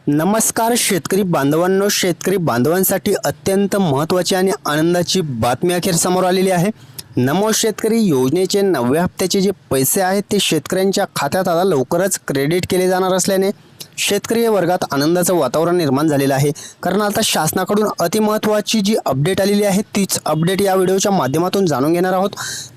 नमस्कार शेतकरी बांधवांनो, शेतकरी बांधवांसाठी अत्यंत महत्त्वाची आणि आनंदाची बातमी अखेर समोर आलेली आहे। नमो शेतकरी योजनेचे 9व्या हप्त्याचे जे पैसे आहेत ते शेतकऱ्यांच्या खात्यात आता लवकरच क्रेडिट केले जाणार असल्याने शेतकरी वर्गात आनंदाचं वातावरण निर्माण झालेलं आहे। कारण आता शासनाकडून अतिमहत्त्वाची जी अपडेट आलेली आहे तीच अपडेट या व्हिडिओच्या माध्यमातून जाणून घेणार आहोत।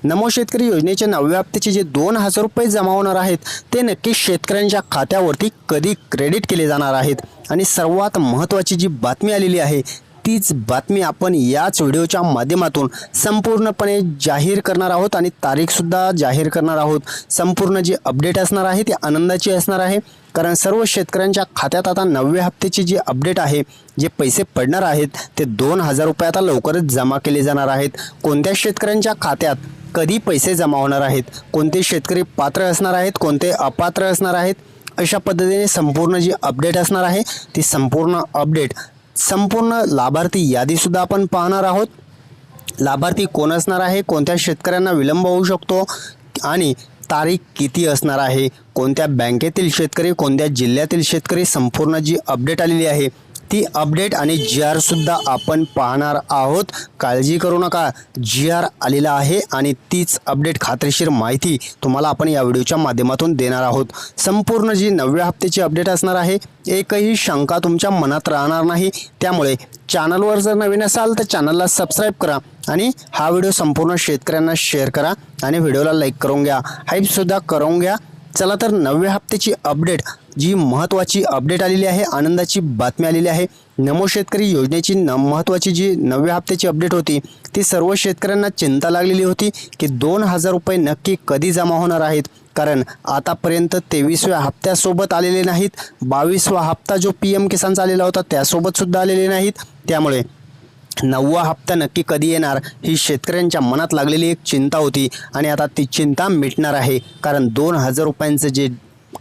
नमो शेतकरी योजनेचे 9व्या हप्त्याचे जे 2000 रुपये जमा होणार आहेत ते नक्की शेतकऱ्यांच्या खात्यावरती कधी क्रेडिट केले जाणार आहेत आणि सर्वात महत्त्वाची जी बातमी आलेली आहे तीच बातमी आपण याच व्हिडिओच्या माध्यमातून संपूर्णपणे जाहीर करणार आहोत आणि तारीखसुद्धा जाहीर करणार आहोत। संपूर्ण जी अपडेट असणार आहे ती आनंदाची असणार आहे, कारण सर्व शेतकऱ्यांच्या खात्यात आता 9व्या हप्त्याची जी अपडेट आहे, जे पैसे पडणार आहेत ते 2000 रुपये आता लवकरच जमा केले जाणार आहेत। कोणत्या शेतकऱ्यांच्या खात्यात कधी पैसे जमा होणार आहेत, कोणते शेतकरी पात्र असणार आहेत, कोणते अपात्र असणार आहेत, अशा पद्धतीने संपूर्ण जी अपडेट असणार आहे ती संपूर्ण अपडेट, संपूर्ण लाभार्थी यादीसुद्धा आपण पाहणार आहोत। लाभार्थी कोण असणार आहे, कोणत्या शेतकऱ्यांना विलंब होऊ शकतो आणि तारीख किती असणार आहे, कोणत्या बँकेतील शेतकरी, कोणत्या जिल्ह्यातील शेतकरी, संपूर्ण जी अपडेट आलेली आहे ती अपडेट आणि GR सुद्धा आपण पाहणार आहोत। काळजी करू नका, GR आलेला आहे आणि तीच अपडेट खात्रीशीर माहिती तुम्हाला आपण या व्हिडिओच्या माध्यमातून देणार आहोत। संपूर्ण जी 9व्या हप्त्याची अपडेट असणार आहे, एकही शंका तुमच्या मनात राहणार नाही। त्यामुळे चॅनलवर जर नवीन असाल तर चॅनलला सबस्क्राईब करा आणि हा व्हिडिओ संपूर्ण शेतकऱ्यांना शेअर करा आणि व्हिडिओला लाईक करून घ्या, हाईपसुद्धा करून घ्या। चला तर 9व्या हप्त्याची अपडेट, जी महत्त्वाची अपडेट आलेली आहे, आनंदाची बातमी आलेली आहे। नमो शेतकरी योजनेची महत्त्वाची जी 9व्या हप्त्याची अपडेट होती ती सर्व शेतकऱ्यांना चिंता लागलेली होती की 2000 रुपये नक्की कधी जमा होणार आहेत, कारण आतापर्यंत 23व्या हप्त्यासोबत आलेले नाहीत, 22वा हप्ता जो PM किसानचा आलेला होता त्यासोबत सुद्धा आलेले नाहीत। त्यामुळे 9वा हप्ता नक्की कधी येणार ही शेतकऱ्यांच्या मनात लागलेली एक चिंता होती आणि आता ती चिंता मिटणार आहे, कारण 2000 रुपयांचं जे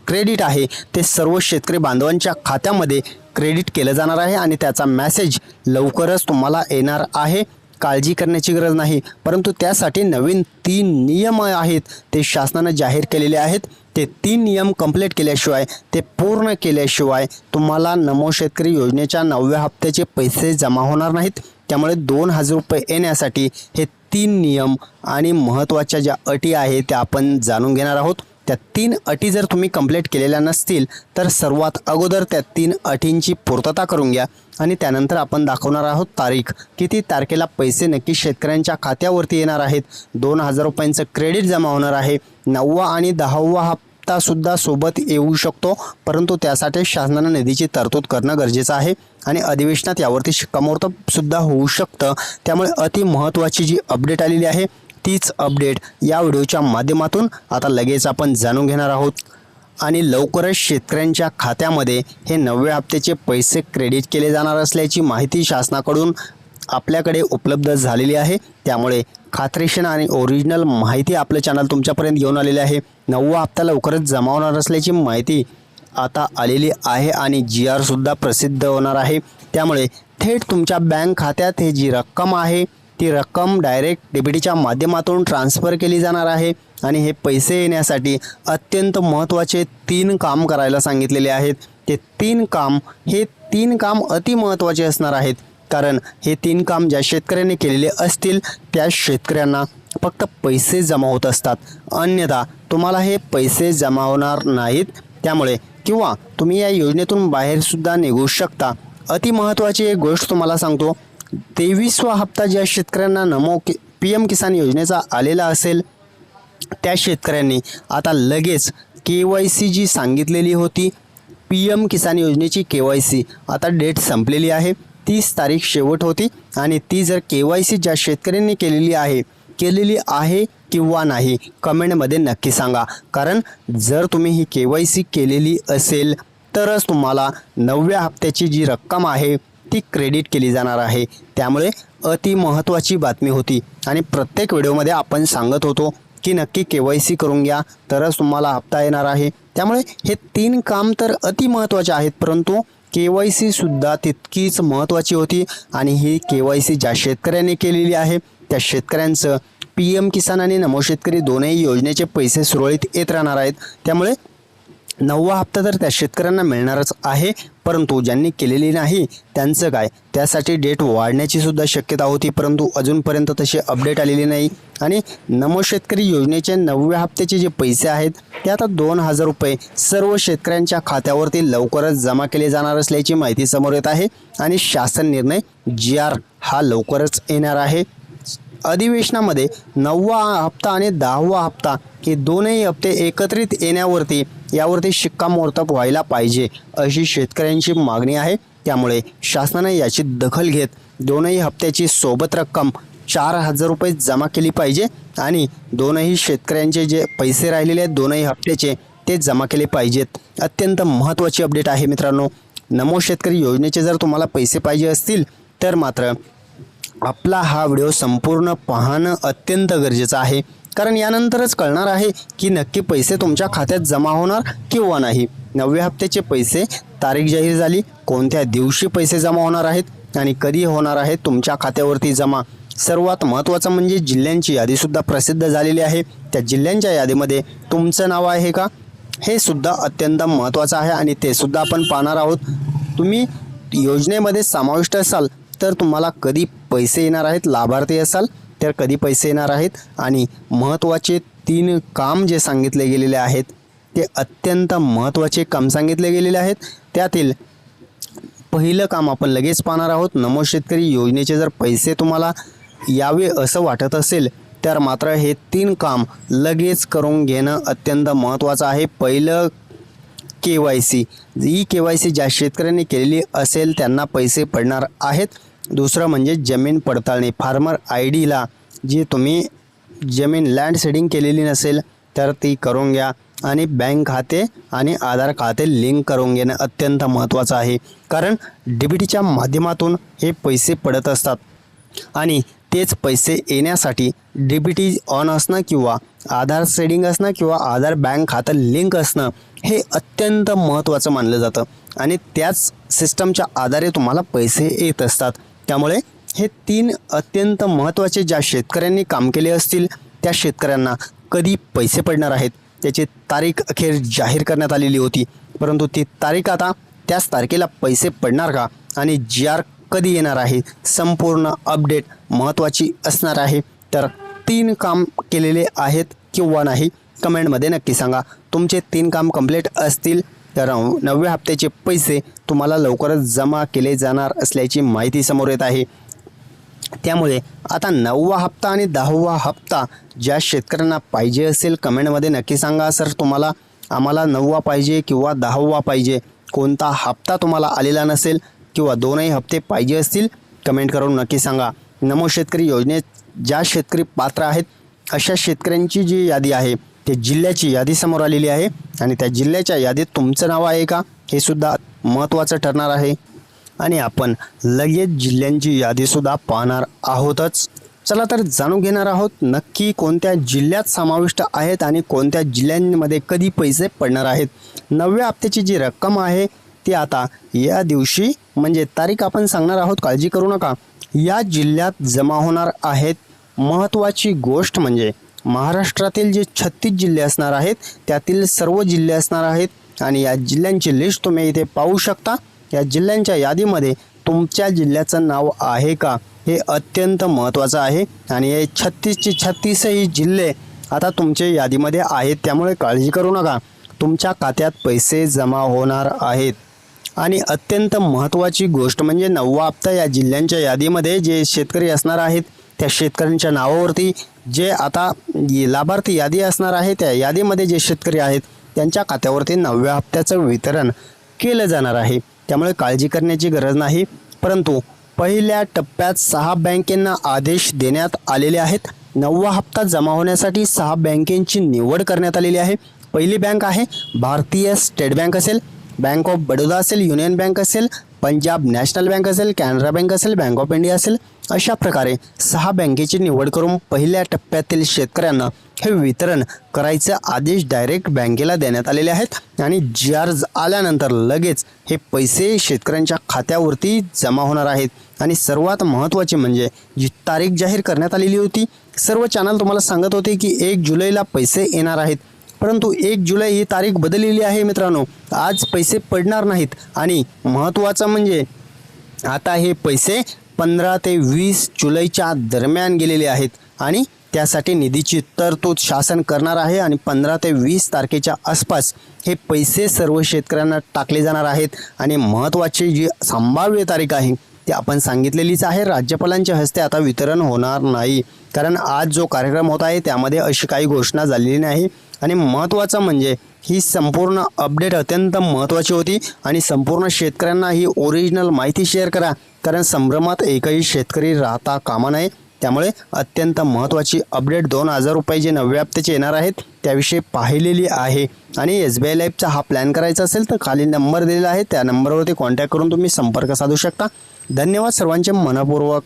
क्रेडिट आहे ते सर्व शेतकरी बांधवांच्या खात्यामध्ये क्रेडिट केलं जाणार आहे आणि त्याचा मेसेज लवकरच तुम्हाला येणार आहे। काळजी करण्याची गरज नाही, परंतु त्यासाठी नवीन 3 नियम आहेत ते शासनाने जाहीर केलेले आहेत। ते 3 नियम कंप्लीट केल्याशिवाय, ते पूर्ण केल्याशिवाय तुम्हाला नमो शेतकरी योजनेच्या 9व्या हप्त्याचे पैसे जमा होणार नाहीत। त्यामुळे 2000 रुपये येण्यासाठी हे 3 नियम आणि महत्त्वाच्या ज्या अटी आहेत त्या आपण जाणून घेणार आहोत। त्या 3 अटी जर तुम्ही कंप्लीट केलेल्या नसतील तर सर्वात अगोदर त्या 3 अटींची पूर्तता करून घ्या आणि त्यानंतर आपण दाखवणार आहोत तारीख, किती तारखेला पैसे नक्की शेतकऱ्यांच्या खात्यावरती येणार आहेत। 2000 रुपयांचं क्रेडिट जमा होणार आहे। 9वा आणि 10वा हप्ता सुद्धा सोबत येऊ शकतो, परंतु त्यासाठी शासनाने निधीची तरतूद करणं गरजेचं आहे आणि अधिवेशनात यावरती शिक्कामोर्तब सुद्धा होऊ शकतं। त्यामुळे अति महत्त्वाची जी अपडेट आलेली आहे तीच अपडेट या व्हिडिओच्या माध्यमातून आता लगेच आपण जाणून घेणार आहोत आणि लवकरच शेतकऱ्यांच्या खात्यामध्ये हे 9व्या हप्त्याचे पैसे क्रेडिट केले जाणार असल्याची माहिती शासनाकडून आपल्याकडे उपलब्ध झालेली आहे। त्यामुळे खात्रीशीर आणि ओरिजिनल माहिती आपलं चॅनल तुमच्यापर्यंत घेऊन आलेले आहे। 9वा हप्ता लवकरच जमा होणार असल्याची माहिती आता आलेली आहे आणि GR सुद्धा प्रसिद्ध होणार आहे। त्यामुळे थेट तुमच्या बँक खात्यात हे जी रक्कम आहे ती रक्कम डायरेक्ट DBTच्या माध्यमातून ट्रान्सफर केली जाणार आहे आणि हे पैसे येण्यासाठी अत्यंत महत्त्वाचे 3 काम करायला सांगितलेले आहेत। ते 3 काम, हे 3 काम अति महत्त्वाचे असणार आहेत, कारण हे 3 काम ज्या शेतकऱ्यांनी केलेले असतील त्या शेतकऱ्यांना फक्त पैसे जमा होत असतात, अन्यथा तुम्हाला हे पैसे जमा होणार नाहीत। त्यामुळे किंवा तुम्ही या योजनेतून बाहेरसुद्धा निघू शकता। अति महत्त्वाची एक गोष्ट तुम्हाला सांगतो, 23वा हप्ता ज्या शेतकऱ्यांना नमो PM किसान योजनेचा आलेला असेल त्या शेतकऱ्यांनी आता लगेच KYC जी सांगितलेली होती, PM किसान योजनेची KYC आता डेट संपलेली आहे, 30 तारीख शेवट होती आणि ती जर KYC ज्या शेतकऱ्यांनी केलेली आहे किंवा नाही कमेंटमध्ये नक्की सांगा, कारण जर तुम्ही ही KYC केलेली असेल तरच तुम्हाला 9व्या हप्त्याची जी रक्कम आहे ती क्रेडिट केली जाणार आहे। त्यामुळे अति महत्त्वाची बातमी होती आणि प्रत्येक व्हिडिओमध्ये आपण सांगत होतो की नक्की KYC करून घ्या तरच तुम्हाला हप्ता येणार आहे। त्यामुळे हे 3 काम तर अति महत्त्वाचे आहेत, परंतु KYC सुद्धा तितकीच महत्त्वाची होती आणि ही KYC ज्या शेतकऱ्यांनी केलेली आहे त्या शेतकऱ्यांचं PM किसान आणि नमो शेतकरी दोनही योजनेचे पैसे सुरळीत येत राहणार आहेत। त्यामुळे 9वा हप्ता तर त्या शेतकऱ्यांना मिळणारच आहे, परंतु ज्यांनी केलेली नाही त्यांचं काय, त्यासाठी डेट वाढण्याची सुद्धा शक्यता होती, परंतु अजूनपर्यंत तशी अपडेट आलेली नाही. आणि नमो शेतकरी योजनेचे 9व्या हप्त्याचे जे पैसे आहेत ते आता 2,000 रुपये सर्व शेतकऱ्यांच्या खात्यावरती लवकरच जमा केले जाणार असल्याची माहिती समोर येत आहे. आणि शासन निर्णय GR हा लवकरच येणार आहे. अधिवेशनामध्ये 9वा हप्ता आणि 10वा हप्ता हे दोनही हप्ते एकत्रित येण्यावरती यावरती शिक्कामोर्तब व्हायला पाहिजे अशी शेतकऱ्यांची मागणी आहे. त्यामुळे शासनाने याची दखल घेत दोनही हप्त्याची सोबत रक्कम 4,000 रुपये जमा केली पाहिजे आणि दोनही शेतकऱ्यांचे जे पैसे राहिलेले आहेत दोनही हप्त्याचे ते जमा केले पाहिजेत. अत्यंत महत्त्वाची अपडेट आहे मित्रांनो. नमो शेतकरी योजनेचे जर तुम्हाला पैसे पाहिजे असतील तर मात्र आपला हा व्हिडिओ संपूर्ण पाहणं अत्यंत गरजेचं आहे, कारण यानंतरच कळणार आहे की नक्की पैसे तुमच्या खात्यात जमा होणार किंवा नाही. 9व्या हप्त्याचे पैसे तारीख जाहीर झाली, कोणत्या दिवशी पैसे जमा होणार आहेत आणि कधी होणार आहेत तुमच्या खात्यावरती जमा. सर्वात महत्त्वाचं म्हणजे जिल्ह्यांची यादीसुद्धा प्रसिद्ध झालेली आहे. त्या जिल्ह्यांच्या यादीमध्ये तुमचं नाव आहे का हे सुद्धा अत्यंत महत्त्वाचं आहे आणि ते सुद्धा आपण पाहणार आहोत. तुम्ही योजनेमध्ये समाविष्ट असाल तर तुम्हाला कधी पैसे येणार आहेत, लाभार्थी असाल तर कधी पैसे येणार आहेत आणि महत्त्वाचे 3 काम जे सांगितले गेलेले आहेत ते अत्यंत महत्त्वाचे काम सांगितले गेलेले आहेत. त्यातील पहिलं काम आपण लगेच पाहणार आहोत. नमो शेतकरी योजनेचे जर पैसे तुम्हाला यावे असं वाटत असेल तर मात्र हे 3 काम लगेच करून घेणं अत्यंत महत्त्वाचं आहे. पहिलं KYC, KYC ज्या शेतकऱ्यांनी केलेली असेल त्यांना पैसे पडणार आहेत. दुसरं म्हणजे जमीन पडताळणी, फार्मर ID जी तुम्ही जमीन लँड सेडिंग केलेली नसेल तर ती करून घ्या. आणि बँक खाते आणि आधार खाते लिंक करून घेणं अत्यंत महत्त्वाचं आहे, कारण DBTच्या माध्यमातून हे पैसे पडत असतात आणि तेच पैसे येण्यासाठी DBT ऑन असणं किंवा आधार सेडिंग असणं किंवा आधार बँक खातं लिंक असणं हे अत्यंत महत्त्वाचं मानलं जातं आणि त्याच सिस्टमच्या आधारे तुम्हाला पैसे येत असतात. त्यामुळे हे 3 अत्यंत महत्त्वाचे ज्या शेतकऱ्यांनी काम केले असतील त्या शेतकऱ्यांना कधी पैसे पडणार आहेत त्याची तारीख अखेर जाहीर करण्यात आलेली होती, परंतु ती तारीख आता त्याच तारखेला पैसे पडणार का आणि GR कधी येणार आहे संपूर्ण अपडेट महत्त्वाची असणार आहे. तर 3 काम केलेले आहेत किंवा नाही कमेंटमध्ये नक्की सांगा. तुमचे 3 काम कंप्लीट असतील तर 9व्या हप्त्याचे पैसे तुम्हाला लवकरच जमा केले जाणार असल्याची माहिती समोर येत आहे. त्यामुळे आता 9वा हप्ता आणि 10वा हप्ता ज्या शेतकऱ्यांना पाहिजे असेल कमेंटमध्ये नक्की सांगा. सर तुम्हाला आम्हाला 9वा पाहिजे किंवा 10वा पाहिजे, कोणता हप्ता तुम्हाला आलेला नसेल किंवा दोनही हप्ते पाहिजे असतील कमेंट करून नक्की सांगा. नमो शेतकरी योजनेत ज्या शेतकरी पात्र आहेत अशा शेतकऱ्यांची जी यादी आहे ते जिल्ह्याची यादी समोर आलेली आहे आणि त्या जिल्ह्याच्या यादीत तुमचं नाव आहे का हे सुद्धा महत्त्वाचं ठरणार आहे आणि आपण लगेच जिल्ह्यांची यादीसुद्धा पाहणार आहोतच. चला तर जाणून घेणार आहोत नक्की कोणत्या जिल्ह्यात समाविष्ट आहेत आणि कोणत्या जिल्ह्यांमध्ये कधी पैसे पडणार आहेत. 9व्या हप्त्याची जी रक्कम आहे ती आता या दिवशी म्हणजे तारीख आपण सांगणार आहोत, काळजी करू नका. या जिल्ह्यात जमा होणार आहेत. महत्त्वाची गोष्ट म्हणजे महाराष्ट्रातील जे 36 जिल्हे असणार आहेत त्यातील सर्व जिल्हे असणार आहेत आणि या जिल्ह्यांची लिस्ट तुम्ही इथे पाहू शकता. या जिल्ह्यांच्या यादीमध्ये तुमच्या जिल्ह्याचं नाव आहे का हे अत्यंत महत्त्वाचं आहे आणि हे 36चे 36ही जिल्हे आता तुमच्या यादीमध्ये आहेत. त्यामुळे काळजी करू नका, तुमच्या खात्यात पैसे जमा होणार आहेत. आणि अत्यंत महत्त्वाची गोष्ट म्हणजे 9वा हप्ता या जिल्ह्यांच्या यादीमध्ये जे शेतकरी असणार आहेत त्या शेतकऱ्यांच्या नावावरती जे आता लाभार्थी यादी असणार आहे त्या यादीमध्ये जे शेतकरी आहेत त्यांच्या खात्यावरती 9व्या हप्त्याचं वितरण केलं जाणार आहे. त्यामुळे काळजी करण्याची गरज नाही, परंतु पहिल्या टप्प्यात 6 बँकेंना आदेश देण्यात आलेले आहेत. 9वा हप्ता जमा होण्यासाठी 6 बँकेंची निवड करण्यात आलेली आहे. पहिली बँक आहे भारतीय स्टेट बँक असेल, बँक ऑफ बडोदा असेल, युनियन बँक असेल, पंजाब नॅशनल बँक असेल, कॅनरा बँक असेल, बँक ऑफ इंडिया असेल. अशा प्रकारे 6 बँकेची निवड करून पहिल्या टप्प्यातील शेतकऱ्यांना हे वितरण करायचे आदेश डायरेक्ट बँकेला देण्यात आलेले आहेत आणि GR आल्यानंतर लगेच हे पैसे शेतकऱ्यांच्या खात्यावरती जमा होणार आहेत. आणि सर्वात महत्त्वाचे म्हणजे जी तारीख जाहीर करण्यात आलेली होती, सर्व चॅनल तुम्हाला सांगत होते की 1 जुलैला पैसे येणार आहेत, परंतु 1 जुलै ही तारीख बदललेली आहे मित्रांनो. आज पैसे पडणार नाहीत आणि महत्त्वाचं म्हणजे आता हे पैसे 15 ते 20 जुलैच्या दरम्यान गेलेले आहेत आणि त्यासाठी निधीची तरतूद शासन करणार आहे आणि 15 ते 20 तारखेच्या आसपास हे पैसे सर्व शेतकऱ्यांना टाकले जाणार आहेत. आणि महत्त्वाची जी संभाव्य तारीख आहे ती आपण सांगितलेलीच आहे. राज्यपालांच्या हस्ते आता वितरण होणार नाही, कारण आज जो कार्यक्रम होत आहे त्यामध्ये अशी काही घोषणा झालेली नाही. आणि महत्त्वाचं म्हणजे ही संपूर्ण अपडेट अत्यंत महत्त्वाची होती आणि संपूर्ण शेतकऱ्यांना ही ओरिजिनल माहिती शेअर करा, कारण संभ्रमात एकही शेतकरी राहता कामा नये. त्यामुळे अत्यंत महत्त्वाची अपडेट 2000 रुपये जे 9व्या हप्त्याचे येणार आहेत त्याविषयी पाहिलेली आहे. आणि SBI लाईफचा हा प्लॅन करायचा असेल तर खाली नंबर दिलेला आहे, त्या नंबरवरती कॉन्टॅक्ट करून तुम्ही संपर्क साधू शकता. धन्यवाद सर्वांचे मनपूर्वक.